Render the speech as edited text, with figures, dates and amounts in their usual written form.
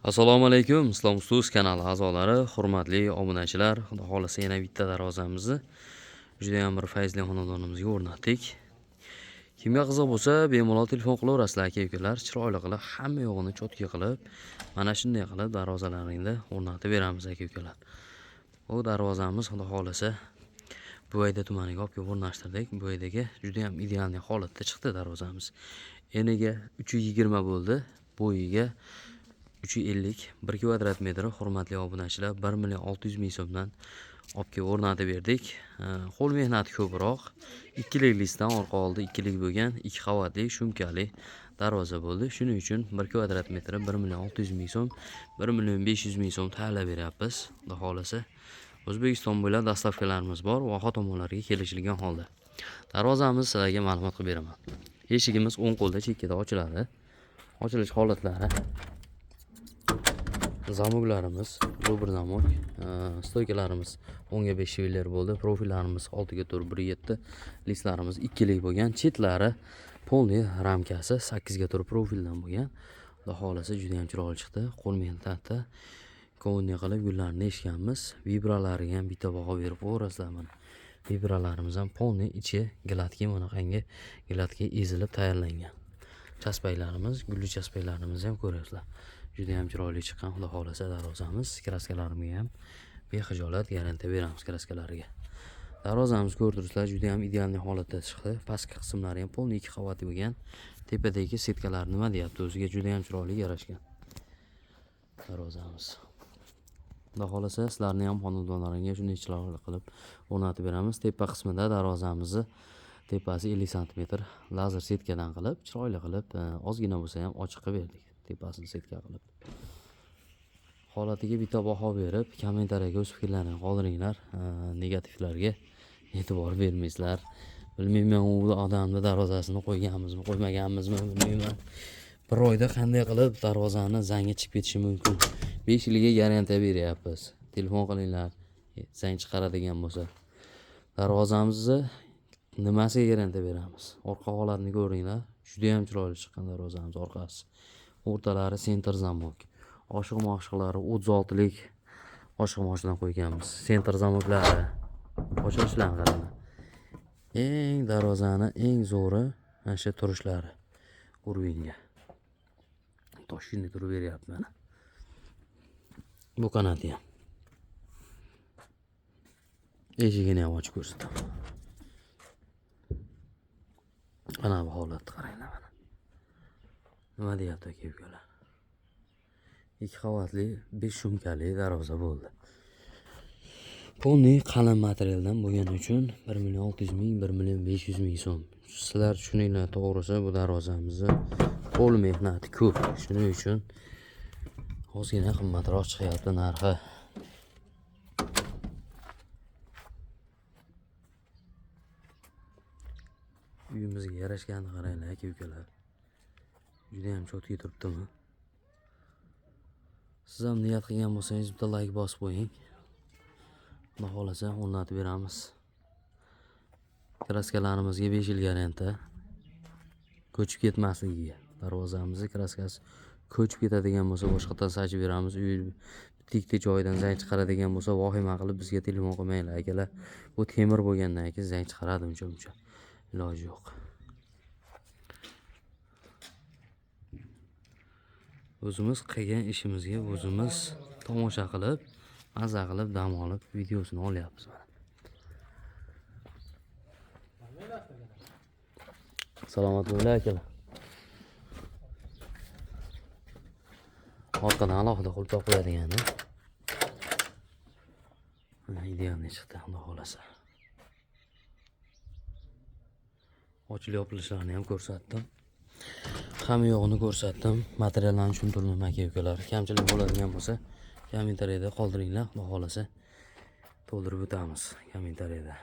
Assalomu alaykum, Islom Ustuz kanali a'zolari, hurmatli obunachilar. Xudo xolasa yana bitta darvozamizni juda ham bir fayzli xonadonimizga o'rnatdik. Kimga qiziq bo'lsa, bemalol telefon qilaverasizlar aka-ukalar. Chiroyli qilib, hamma yo'g'ini cho'tki qilib, mana shunday qilib darvozalaringni o'rnatib beramiz aka-ukalar. Bu darvozamiz xudo xolasa Buvayda tumaniga olib kelib o'rnashtirdik. Buvaydagi juda ham ideal holatda chiqdi darvozamiz. Eniga 320 bo'ldi, bo'yiga 350 1 kvadrat metri. Hurmatli obunachilar, 1.600.000 so'mdan olib kelib o'rnatib berdik. Qo'l mehnati ko'proq. 2lik listdan orqa oldi 2lik bo'lgan 2 qavatli shumkali darvoza bo'ldi. Shuning uchun 1 kvadrat metri 1.600.000 so'm, 1.500.000 so'm talab beryapmiz. Xudo xolasa O'zbekiston bo'ylab dastavkalarimiz bor. Voha tomonlarga kelishilgan holda. Darvozamiz sizlarga ma'lumot qilib beraman. Eshigimiz o'ng qo'lda chekkada ochiladi. Ochilish holatlari. Zamoklarimiz zo'bir zamok, stoykalarimiz 10 ga 5 shiveler bo'ldi, profillarimiz 6 ga 4 1.7, listlarimiz 2lik bo'lgan, chetlari polniy ramkasi 8 ga 4 profildan bo'lgan. Xudo xolasa juda ham chiroyli chiqdi. Qo'l mehnatda ko'nni qilib gullarni eshganmiz. Vibralariga ham bitta baho berib qo'yasizlar mana. Vibralarimiz ham polniy ichi gladki bunaqangi gladki ezilib tayyorlangan. Chaspaylarimiz, gulli chaspaylarimizni ham ko'rasizlar. Juda ham chiroyli chiqqan. Xudo xolasa darvozamiz kraskalarimiga ham bexijolat garantiya beramiz kraskalariga. Darvozamiz ko'rdirsizlar, juda ham ideal holatda chiqdi. Pastki qismlari ham polniy 2 qavatli bo'lgan. Tepadagi setkalar nima deyapti? O'ziga juda ham chiroyli yarashgan darvozamiz. Xudo xolasa sizlarni ham xonadonlaringga shunday chiroyli qilib o'rnatib beramiz. Tepa qismida darvozamizni tepasi 50 sm lazer setkadan qilib, chiroyli qilib, ozgina bo'lsa ham ochiq qilib berdik. Tepasini setka qilib. Holatiga bitta baho berib, kommentariyaga o'z fikrlaringizni qoldiringlar. Negativlarga e'tibor bermaysizlar. Bilmayman, u odamni darvozasini qo'yganmizmi, qo'ymaganmizmi, bilmayman. Bir oyda qanday qilib darvozani zangi chiqib ketishi mumkin. 5 yilga garantiya beryapmiz. Telefon qilinglar, zang chiqaradigan bo'lsa. Darvozamizni nimasiga garantiya beramiz? Orqa holatini ko'ringlar. Juda ham chiroyli chiqqan darvozamiz orqasi. O'rtalari sentr zamok. Oshiq-moshiqlari 36lik oshiq-moshiqdan qo'yganmiz. Sentr zamoklari. Ochilishlarini qarang. Eng darvozani eng zo'ri mana shu turishlari. Urvinga. Toshkentda turib beryapti mana. Bu kanati ham. Eshigini ham ochib ko'rsataman. Mana bu holatni qaranglar mana. Nima deyapti aka-ukalar? 2 qavatli 5 shumkali darvoza bo'ldi. Polniy qalin materialdan bo'lgani uchun 1.600.000, 1.500.000 so'm. Sizlar tushuninglar, to'g'risi bu darvozamizni qo'l mehnati ko'p. Shuning uchun ozgina qimmatroq chiqyapti narxi. Uyimizga yarashganini qaranglar aka-ukalar. Juda ham cho'tki turibdimi? Siz ham niyat qilgan bo'lsangiz bitta like bosib qo'ying. Xudo xolasa o'rnatib beramiz. Kraskalarimizga 5 yil garantiya. Ko'chib ketmasligiga. Darvozamizning kraskasi ko'chib ketadigan bo'lsa boshqadan sachib beramiz. Uy bitikda joyidan zang chiqaradigan bo'lsa vahima qilib bizga telefon qilmanglar akalar. Bu temir bo'lgandan keyin zang chiqaradi uncha. Iloji yo'q. O'zimiz qilgan ishimizga o'zimiz tomosha qilib, maza qilib, dam olib, videosini olyapmiz mana. Salomat bo'linglar akalar. Orqadan alohida qo'lqop qo'yadigan-da. Mana idealni chiqdi, xudo xolasa. Ochilib yopilishlarini ham ko'rsatdim. Hamma yo'g'ini ko'rsatdim. Materiallarni tushuntirdim aka-ukalar. Kamchilik bo'ladigan bo'lsa, kommentariyada qoldiringlar. Xudo xolasa to'ldirib o'tamiz kommentariyada.